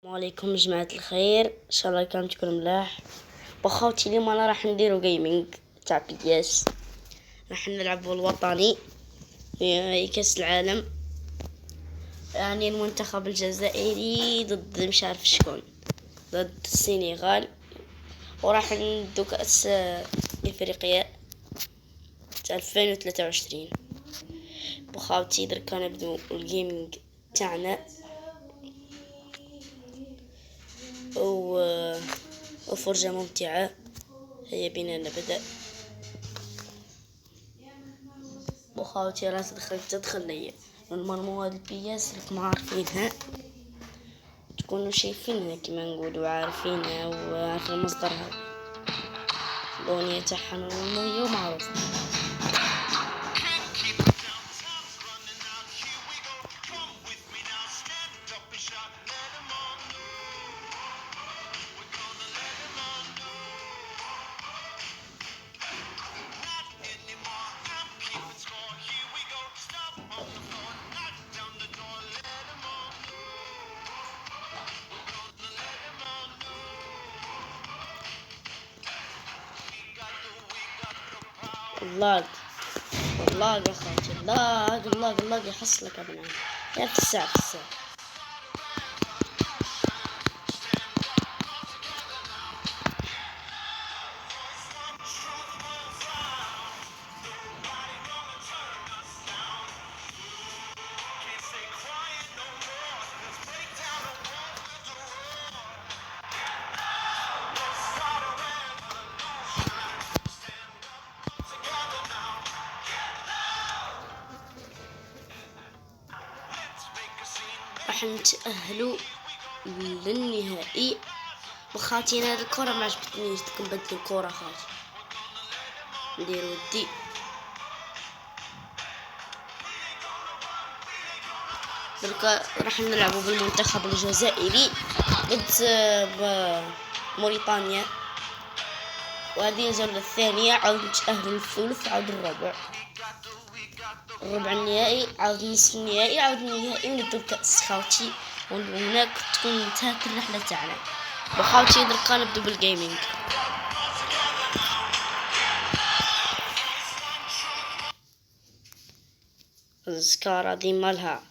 عليكم جماعة الخير، ان شاء الله كان تكون ملاح. بخوتي اليوم انا راح نديرو جيمنج تاع بياس، راح نلعبو الوطني في كاس العالم، يعني المنتخب الجزائري ضد مش عارف شكون، ضد السنغال، وراح ندو كاس افريقيا تاع 2023. بخاوتي دركا نبدو الجيمنج تاعنا وفرجة ممتعة. هيا بينا نبدأ. بخاوتي راس تدخل ليا المرموة هاد البياس راكم عارفينها، تكونوا شايفينها كما نقولوا عارفينها وعارفين مصدرها، الأغنية تاعها مرموية ومعروفة. اللاق اللاق يا خالتي، اللاق يحصلك ابنها يا في الساعة. راح نتأهلوا للنهائي. وخاتي هاد الكرة ما عجبتنيش، نبدل الكرة خاتي ندير ودي. دركا راح نلعبوا بالمنتخب الجزائري ضد موريتانيا، وهذه الجولة الثانية. عاود نتأهلوا للثلث، عاود الربع النهائي، عاود نصف النهائي، عاود النهائي، ونبدو الكأس خاوتي، وهناك تكون انتهت الرحلة تاعنا. وخاوتي دركا نبدو بالجيمنج. الزكارة ديما لها،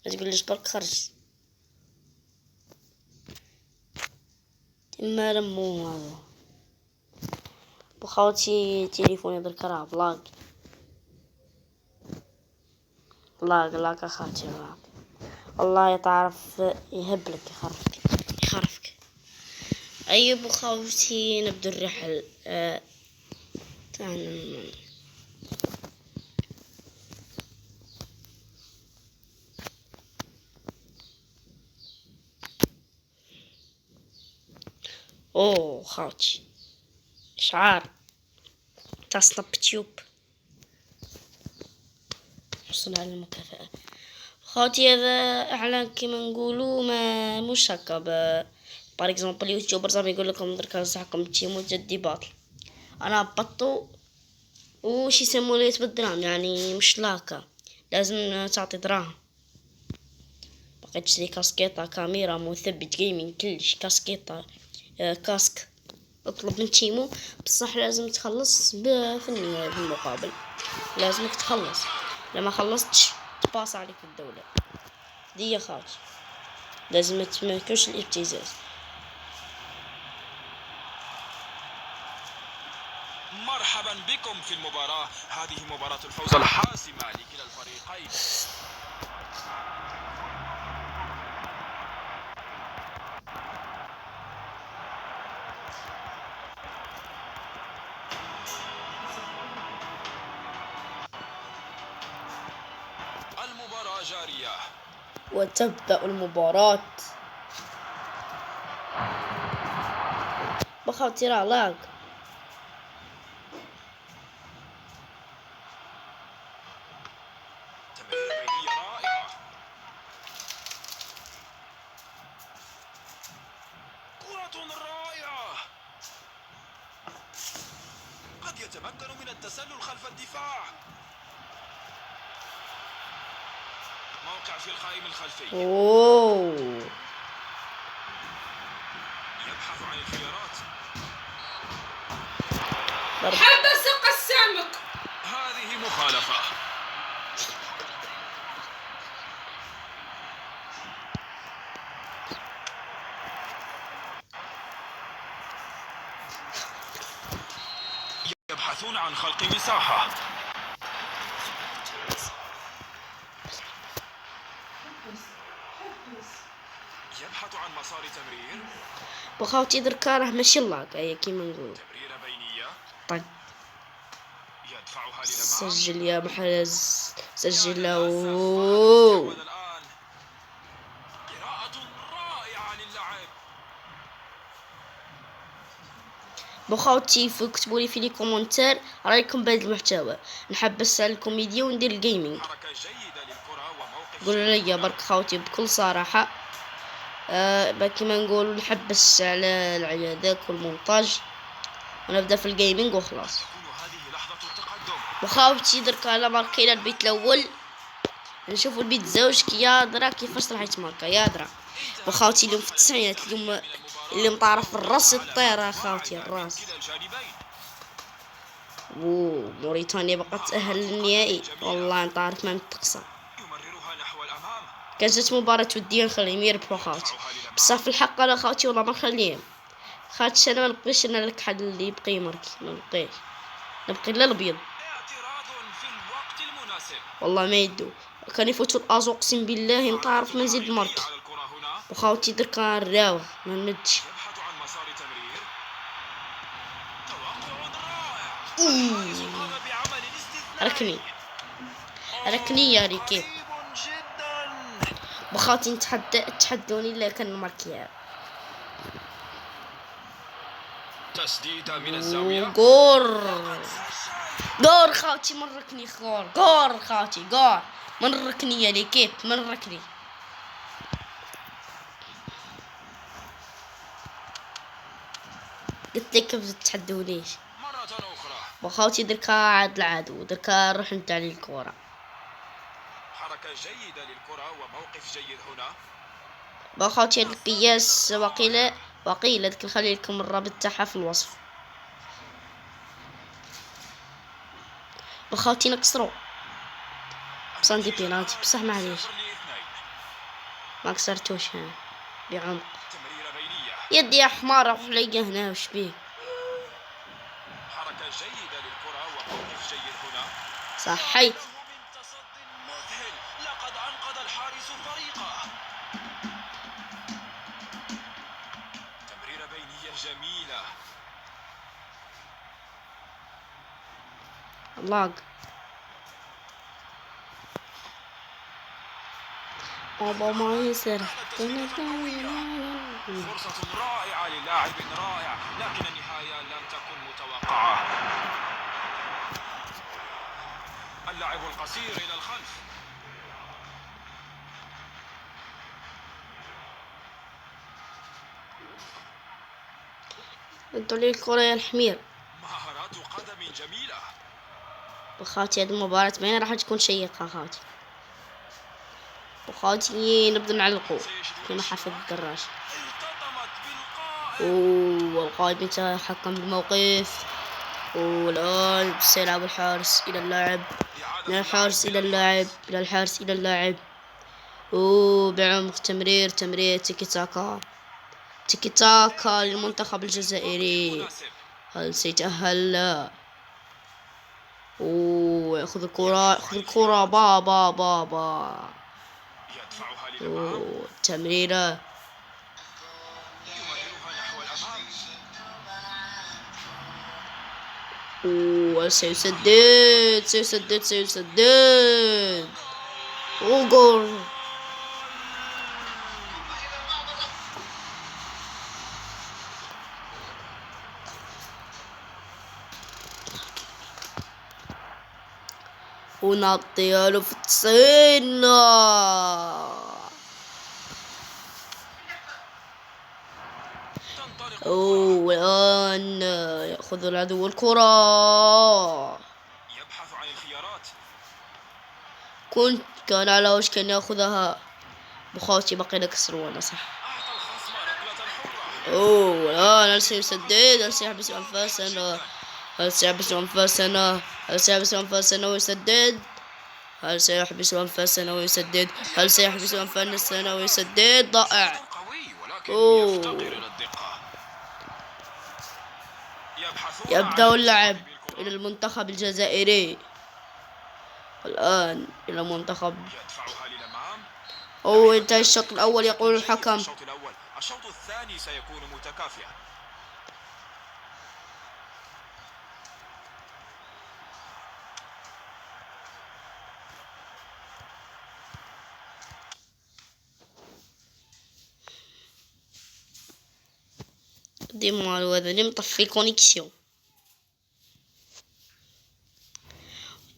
ما تقوليش برك خرج تما رمو هذا. بخاوتي تليفوني دركا راه لاق اخاتي لاق، والله تعرف يهبلك يخرفك. اي بخاوتي نبدو الرحل تاعنا. اوه خاوتي شعار تاع سناب تيوب، حصل على المكافأة. خاوتي هذا اعلان كيما نقولوا، ما مش هكا بار اكزومبل يوتيوبرز راهم يقول لكم دركا نصحكم تيمو جدي باطل، انا بطو وش يسموا لي بالدراهم، يعني مش لاكا لازم تعطي دراهم. بقيت تشتري كاسكيطة، كاميرا، مثبت جيمنج، كلش كاسكيطة، كاسك، اطلب من تيمو، بصح لازم تخلص في النهاية، في المقابل لازمك تخلص، لما خلصتش تباس عليك الدولة دي يا خاوتي، لازم تمكنش الابتزاز. مرحبا بكم في المباراة، هذه مباراة الفوز الحاسمة لكلا الفريقين. المباراة جارية وتبدأ المباراة. بخاوتي راه لاق تمريرة بينية رائعة، كرة رائعة، قد يتمكن من التسلل خلف الدفاع، موقع في القائم الخلفي. اوه يبحث عن الخيارات. حبس قسامك. هذه مخالفة. يبحثون عن خلق مساحة. يبحث عن مسار تمرير. بخاوتي دركا راه ماشي لاقا كيما نقولو. تمريرة بينية. طق يدفعها للأمام. سجل يا محرز، سجل. الآن قراءة رائعة للعب. بخاوتي كتبوا لي في لي كومونتير رايكم بهذا المحتوى، نحبس على الكوميديا وندير الجيمنج. حركة جيدة للكرة وموقف. قولوا لي برك خاوتي بكل صراحة. كما نقولوا نحبس على ذاك والمونتاج ونبدا في الجيمنج وخلاص. تكون هذه لحظة التقدم. وخاوتي دركا على ماركينا البيت الاول، نشوفوا البيت زوج يا درا كيفاش راح يتماركا يا درا. وخاوتي اليوم في التسعينات، اليوم اللي مطارف الراس يطير خاوتي الراس. موريتانيا بقى تأهل للنهائي، والله نطارف ما متقصى. يمررها نحو الأمام. كان جات مباراة ودية نخليهم يربحوا خاوتي، بصح في الحق انا خاوتي والله ما نخليهم. خاطش انا ما نبقيش انا لك حد اللي يبقى يماركي، ما نبقيش، نبقي لا الابيض. اعتراض في الوقت المناسب. والله ما يدو كان يفوتوا الازو، اقسم بالله نطارف ما نزيد ماركي. على الكرة هنا. وخاوتي دركا نراوغ ما نمدش. يبحث عن مسار تمرير. توقع رائع. الحارس قام بعمل استثنائي. ركني يا ريكيب. قريب جدا. بخاطي تحدوني لا كان ماركيها. تسديدة من الزاوية. جور خاوتي من ركني. جور خاوتي جور من ركني يا ريكيب، من ركني. قلت لك كيف تتحدونيش. مرة أخرى. بخاوتي دركا عاد العدو، دركا نروح نتاع للكورة. حركة جيدة للكرة وموقف جيد هنا. بخاوتي القياس وقيلة نخلي لكم الرابط تاعها في الوصف. بخاوتي نكسرو بصندي بينالتي، بصح معليش ما كسرتوش هنا بعمق. تمريرة بينية. يدي يا حمار روح ليا هنا وش بيه. حركة جيدة للكرة وموقف جيد هنا. صحيت. من تصد مذهل. لقد أنقذ الحارس فريقه. تمريرة بينية جميلة. لاق بابا ما يصير. فرصة رائعة للاعب رائع، لكن النهاية لم تكن متوقعة. اللعب القصير إلى الخلف. انتوا لي الكرة يا الحمير. مهارات قدم جميلة. بخاطي هذه المباراة باينة راح تكون شيقة خاطي. وخاطي نبدا نعلقو كيما حافظ الدراج. التطمت بالقائم. والقائد يتحكم بالموقف. والآن سيلعب الحارس إلى اللاعب، من الحارس إلى اللاعب، إلى الحارس إلى اللاعب. بعمق تمرير تيكي تاكا للمنتخب الجزائري. هل سيتأهل؟ لا. ياخذ الكرة بابا. يدفعها للأمام. تمريرة. يمررها نحو الأمام. سيسدد. وجول. ونعطيها له في 90. والآن يأخذ العدو الكرة. يبحث عن الخيارات. كان على وشك أن يأخذها. بخاوتي بقي نكسر وانا صح. أعطى الخصم ركلة حرة. أوه الآن هل سيسدد؟ هل سيحبس أنفاسنا؟ هل سيحبس أنفاسنا؟ هل سيحبس أنفاسنا ويسدد؟ هل سيحبس أنفاسنا ويسدد؟ هل سيحبس أنفاسنا ويسدد؟ ضائع. قوي ولكن يفتقر أوه. إلى الدقة. يبحثون يبدأ عن اللعب صاحب الكرة. إلى المنتخب الجزائري. الآن إلى المنتخب. يدفعها للأمام. أوه انتهى الشوط الأول يقول الحكم. الشوط الأول. الشوط الثاني سيكون متكافئا. ديما الوذن مطفي الكونيكسيون.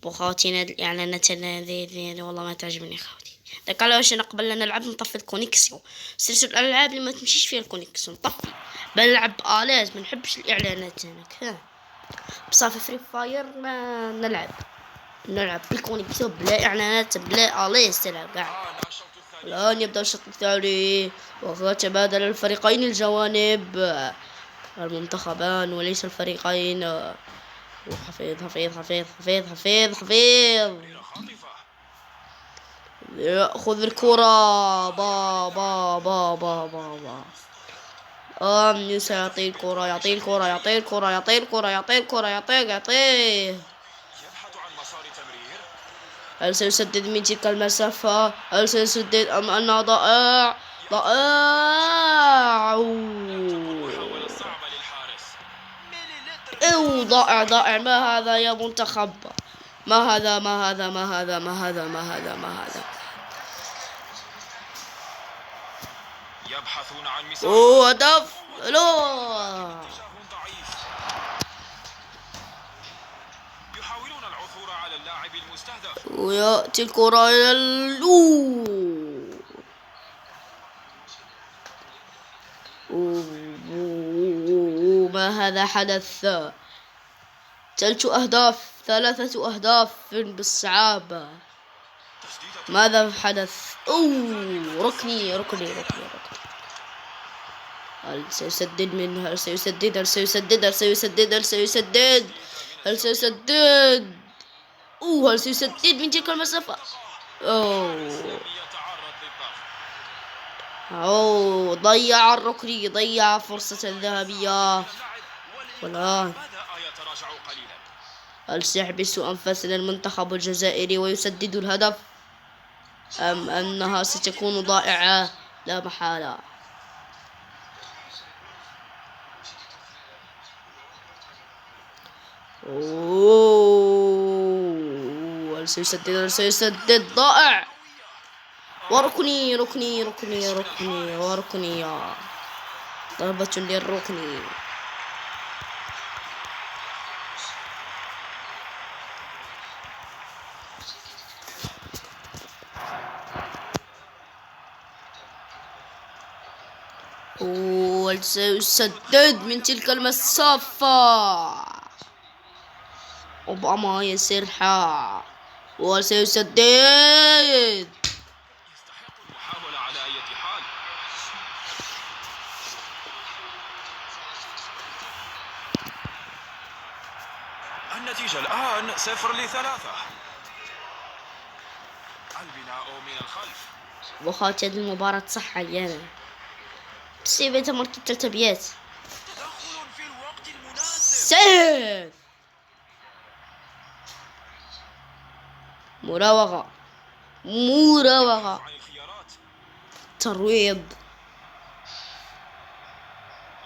بخواتي الإعلانات هذه والله ما تعجبني خواتي. داك علاش انا قبل لا نلعب نطفي الكونيكسيون. سلسلة الألعاب اللي ما تمشيش فيها الكونيكسيون نطفي. بنلعب بآلاز ما نحبش الإعلانات هناك. بصافي فري فاير ما نلعب بالكونيكسيون بلا إعلانات بلا آلاز تلعب قاع. الآن يبدأ الشوط الثاني وقد تبادل الفريقين الجوانب. المنتخبان وليس الفريقين. حفيظ حفيظ حفيظ حفيظ حفيظ حفيظ يأخذ الكرة. با با با با با با يوسف يعطي الكرة يعطي الكرة يعطي الكرة يعطي الكرة يعطي الكرة يعطيه. يبحث عن مسار تمرير. هل سيسدد من تلك المسافة؟ هل سيسدد أم أنه ضائع؟ ضائع. أو ضائع. ما هذا يا منتخب؟ ما هذا ما هذا ما هذا ما هذا ما هذا ما هذا. يبحثون عن مساحة. أوه هدف. لا ضعيف. يحاولون العثور على اللاعب المستهدف. ويأتي الكرة إلى ما هذا حدث؟ 3 أهداف بالصعابة. ماذا حدث؟ ركني. هل سيسدد منه؟ هل سيسدد؟ هل سيسدد؟ هل سيسدد؟ هل سيسدد؟ هل سيسدد؟ هل سيسدد من تلك المسافة؟ ضيع الركني. ضيع فرصة ذهبية. والآن هل سيحبس أنفاسنا المنتخب الجزائري ويسدد الهدف أم أنها ستكون ضائعة لا محالة؟ هل سيسدد؟ هل سيسدد؟ ضائع. وركني ضربة للركني. هل سيسدد من تلك المسافة؟ أوباما يسرحا. وهل سيسدد؟ يستحق المحاولة على أي حال. النتيجة الآن 0-3. البناء من الخلف. وخات هذه المباراة صح علينا. سيبي تمركز 3 أبيات. تدخل في الوقت المناسب. سيف. مراوغة. ترويض.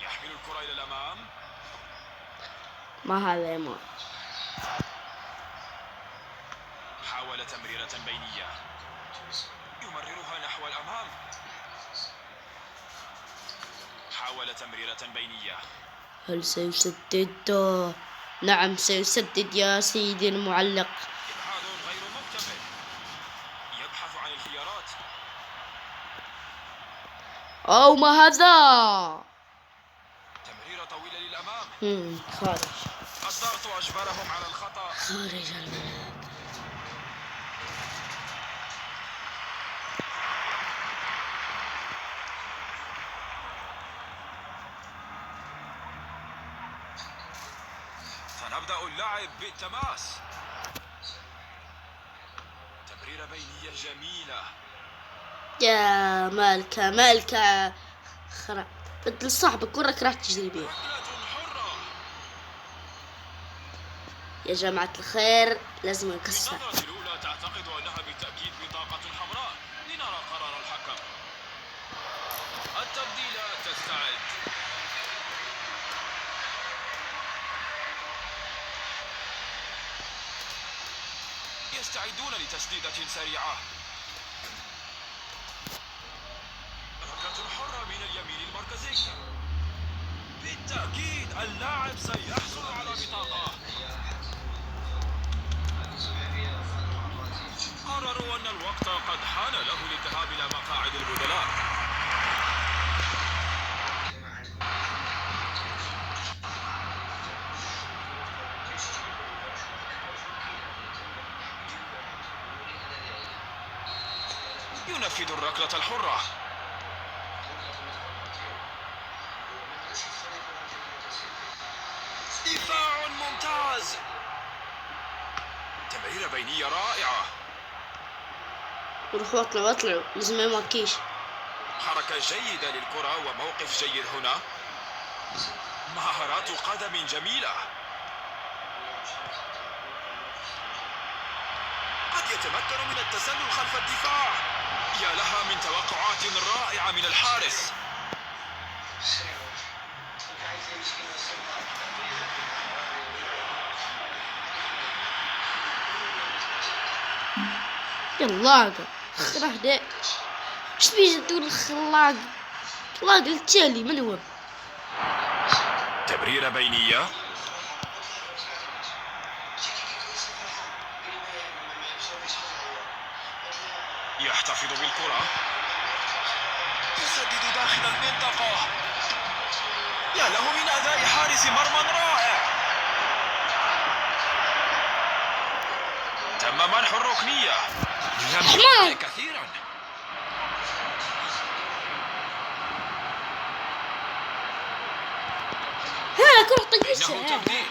يحمل الكرة إلى الأمام. ما هذا يا مان؟ حاول تمريرة بينية. يمررها نحو الأمام. حاول تمريرة بينية. هل سيسدد؟ نعم سيسدد يا سيدي المعلق. إبعاد غير مكتمل. يبحث عن الخيارات. ما هذا؟ تمريرة طويلة للأمام. خارج. الضغط أجبرهم على الخطأ. خارج الملعب. سنبدأ اللعب بالتماس. تمريرة بينية جميلة. يا مالكة خرا بدل صاحبك كرة راح تجري بيه. ركلة حرة. يا جماعة الخير لازم نكسر. بالنظرة الأولى تعتقد أنها بالتأكيد بطاقة حمراء. لنرى قرار الحكم. التبديلات تستعد. يستعدون لتسديدة سريعة. ركلة حرة من اليمين المركزي. بالتأكيد اللاعب سيحصل على بطاقة. قرروا أن الوقت قد حان له للذهاب إلى مقاعد البدلاء. ينفذ الركلة الحرة. دفاع ممتاز. تمريرة بينية رائعة. روحوا اطلعوا لازم ما يماركيش. حركة جيدة للكرة وموقف جيد هنا. مهارات قدم جميلة. قد يتمكن من التسلل خلف الدفاع. يا لها من توقعات رائعة من الحارس. خلاق خرهدة ايش بيجي تقول خلاق التالي من هو؟ تمريرة بينية. يحتفظ بالكرة. يسدد داخل المنطقة. يا له من أداء حارس مرمى رائع. تم منح الركنية. لم يخطئ كثيرا. ها كرة طيشها. إنه تبديل.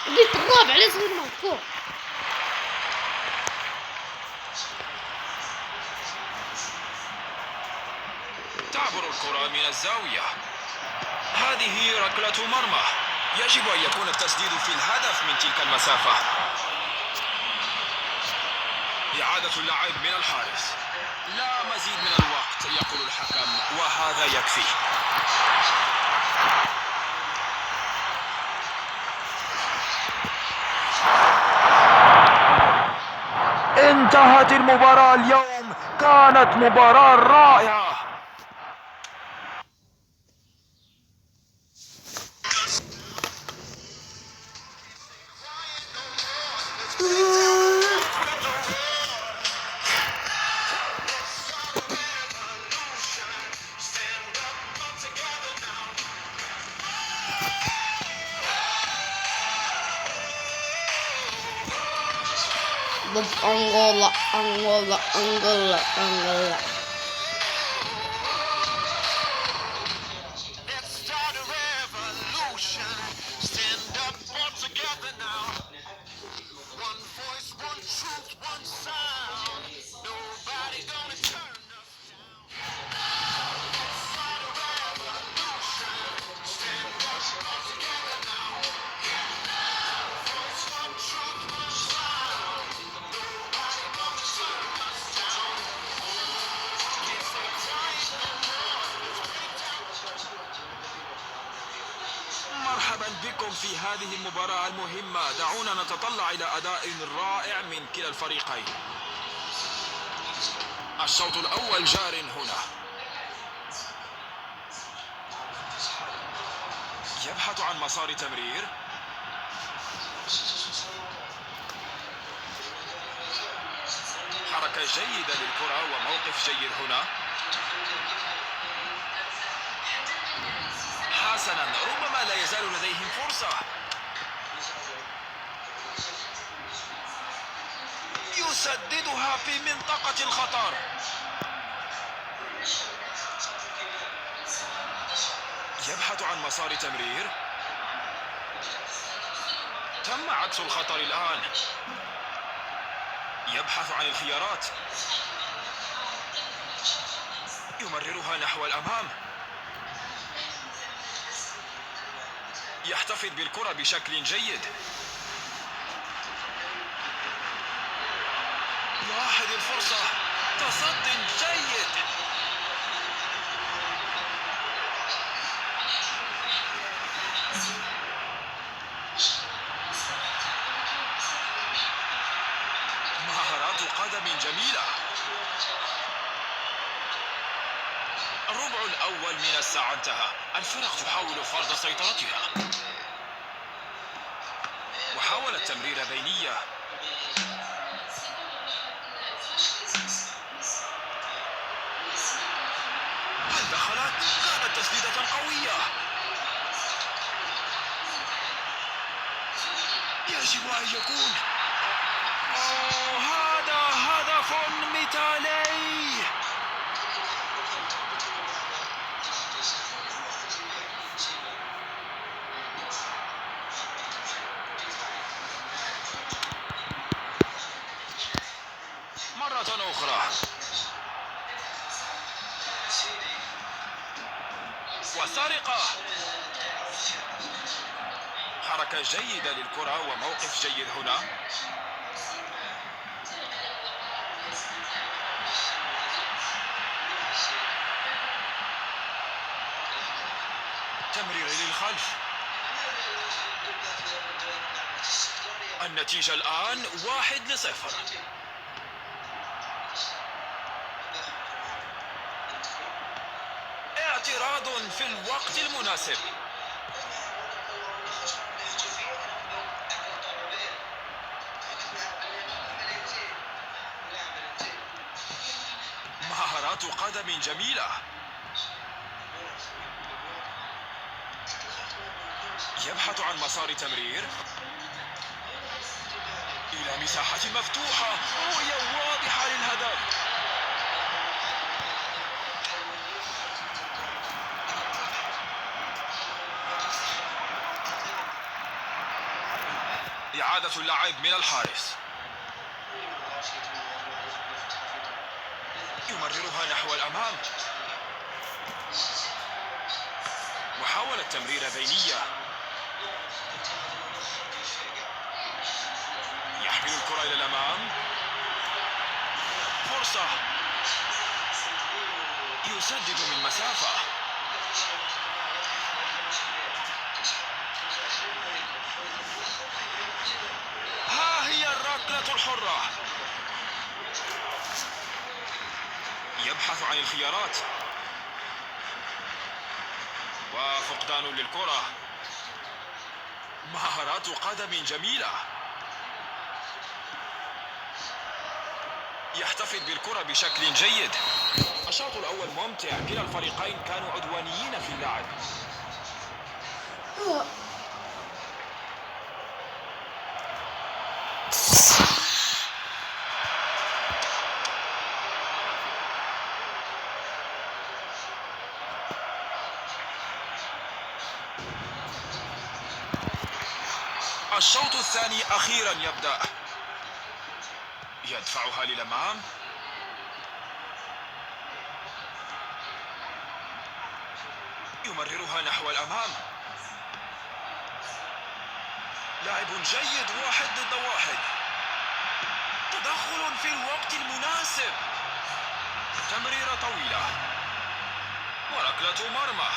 البيت الرابع لازم المنكور. تعبر الكرة من الزاوية. هذه ركلة مرمى. يجب أن يكون التسديد في الهدف من تلك المسافة. إعادة اللعب من الحارس. لا مزيد من الوقت يقول الحكم وهذا يكفي. انتهت المباراة اليوم. كانت مباراة رائعة. ضد أنغولا. مرحبا بكم في هذه المباراة المهمة. دعونا نتطلع إلى أداء رائع من كلا الفريقين. الشوط الأول جار هنا. يبحث عن مسار تمرير. حركة جيدة للكرة وموقف جيد هنا. حسنا، ربما لا يزال لديهم فرصة. يسددها في منطقة الخطر. يبحث عن مسار تمرير. تم عكس الخطر الآن. يبحث عن الخيارات. يمررها نحو الأمام. يحتفظ بالكرة بشكل جيد. لاحظ الفرصة. تصد جيد. مهارات قدم جميلة. الربع الأول من الساعة انتهى. الفرق تحاول فرض سيطرتها. وحاولت تمرير بينية. هل دخلت؟ كانت تسديدة قوية. يجب أن يكون. هذا هدف مثالي. مرة أخرى. وسرقة. حركة جيدة للكرة وموقف جيد هنا. تمرير للخلف. النتيجة الآن 1-0. اعتراض في الوقت المناسب. مهارات قدم جميلة. يبحث عن مسار تمرير إلى مساحة مفتوحة. رؤية واضحة للهدف. إعادة اللعب من الحارس. يمررها نحو الأمام. محاولة تمرير بينية. يحمل الكرة إلى الأمام. فرصة. يسدد من مسافة. ها هي الركلة الحرة. يبحث عن الخيارات. وفقدان للكرة. مهارات قدم جميلة. يحتفظ بالكرة بشكل جيد. الشوط الأول ممتع. كلا الفريقين كانوا عدوانيين في اللعب. الشوط الثاني أخيرا يبدأ. يدفعها للأمام. يمررها نحو الأمام. لاعب جيد. 1-1. تدخل في الوقت المناسب. تمريرة طويلة. وركلة مرمى.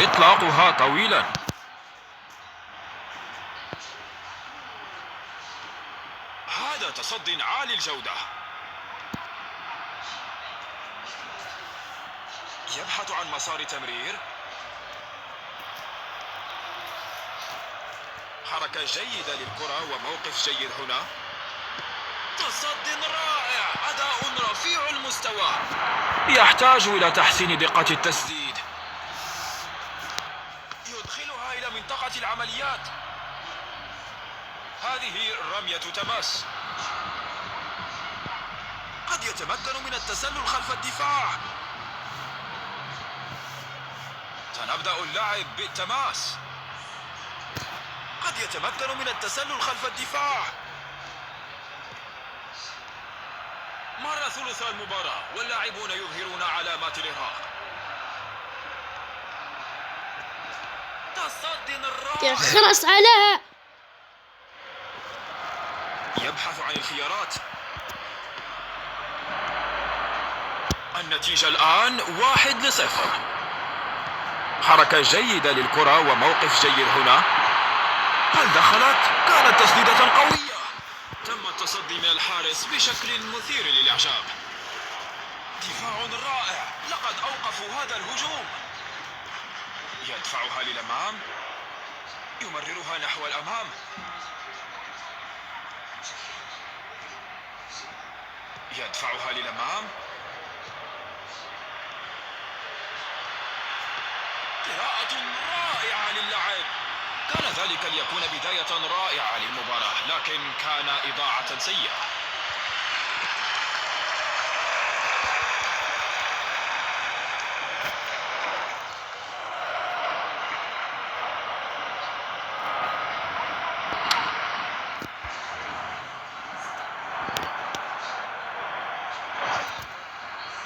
إطلاقها طويلا. هذا تصد عالي الجودة. يبحث عن مسار تمرير. حركة جيدة للكرة وموقف جيد هنا. تصد رائع. أداء رفيع المستوى. يحتاج إلى تحسين دقة التسديد. يدخلها إلى منطقة العمليات. هذه رمية تماس. قد يتمكن من التسلل خلف الدفاع. سنبدأ اللعب بالتماس. قد يتمكن من التسلل خلف الدفاع. مر ثلث المباراة واللاعبون يظهرون علامات الإرهاق. تصد رائع. خلص عليها. يبحث عن الخيارات. النتيجة الآن 1-0. حركة جيدة للكرة وموقف جيد هنا. هل دخلت؟ كانت تسديدة قوية. تم التصدي من الحارس بشكل مثير للإعجاب. دفاع رائع. لقد أوقفوا هذا الهجوم. يدفعها للأمام. يمررها نحو الأمام. يدفعها للأمام. قراءة رائعة للعب. كان ذلك ليكون بداية رائعة للمباراة، لكن كان إضاعة سيئة.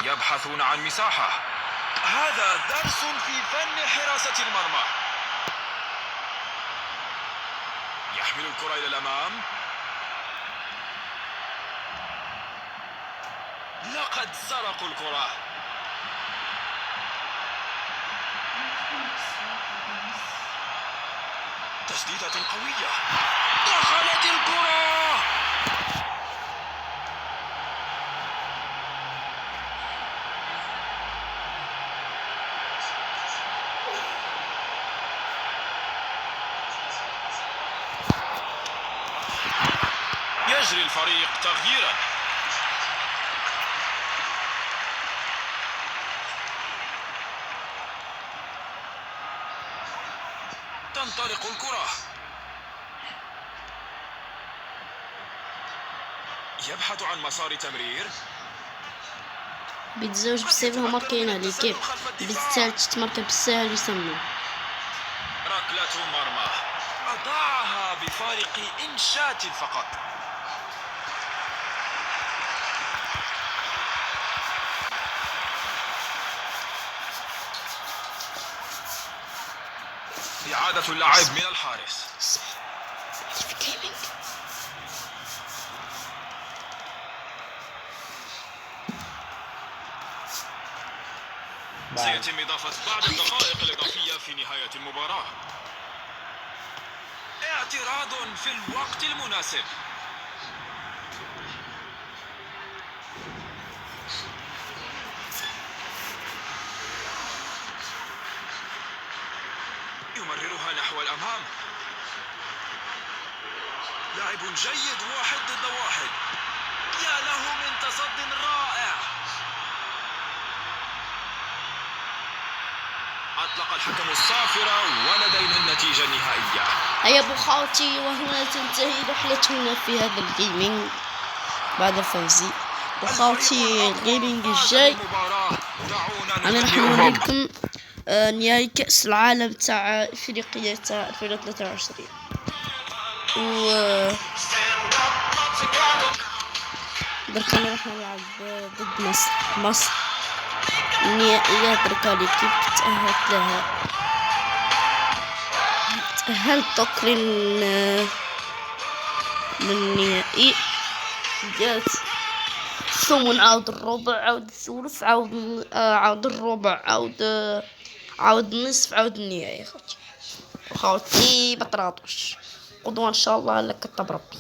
يبحثون عن مساحة. هذا درس في فن حراسة المرمى. يحمل الكرة إلى الأمام. لقد سرقوا الكرة. تسديدة قوية. دخلت الكرة. يجري الفريق تغييرا. تنطلق الكرة. يبحث عن مسار تمرير. بيتزوج بسببها ماركينا ليكيب بالتالي تتمركب بالسهل يسمى. ركلة مرمى. أضاعها بفارق إنشات فقط. إعادة اللعب من الحارس. سيتم إضافة بعض الدقائق الإضافية في نهاية المباراة. اعتراض في الوقت المناسب. يمررها نحو الأمام. لاعب جيد 1 ضد 1. يا له من تصد رائع. أطلق الحكم الصافرة ولدينا النتيجة النهائية. هيا ابو خالتي، وهنا تنتهي رحلتنا في هذا الجيمنج بعد فوزي. وخالتي الجيمنج الجاي أنا راح نوري لكم نهائي كأس العالم تاع إفريقيا تاع 2023. درك أنا راح نلعب ضد مصر. النهائيات درك ليكيب تأهلت لها. تأهلت دوك للنهائي. جات ثم نعاود الربع، عاود الثلث، عاود الربع، عاود النصف، عاود النهائي. خوتي بطراطوش قدوة ان شاء الله لك بربي.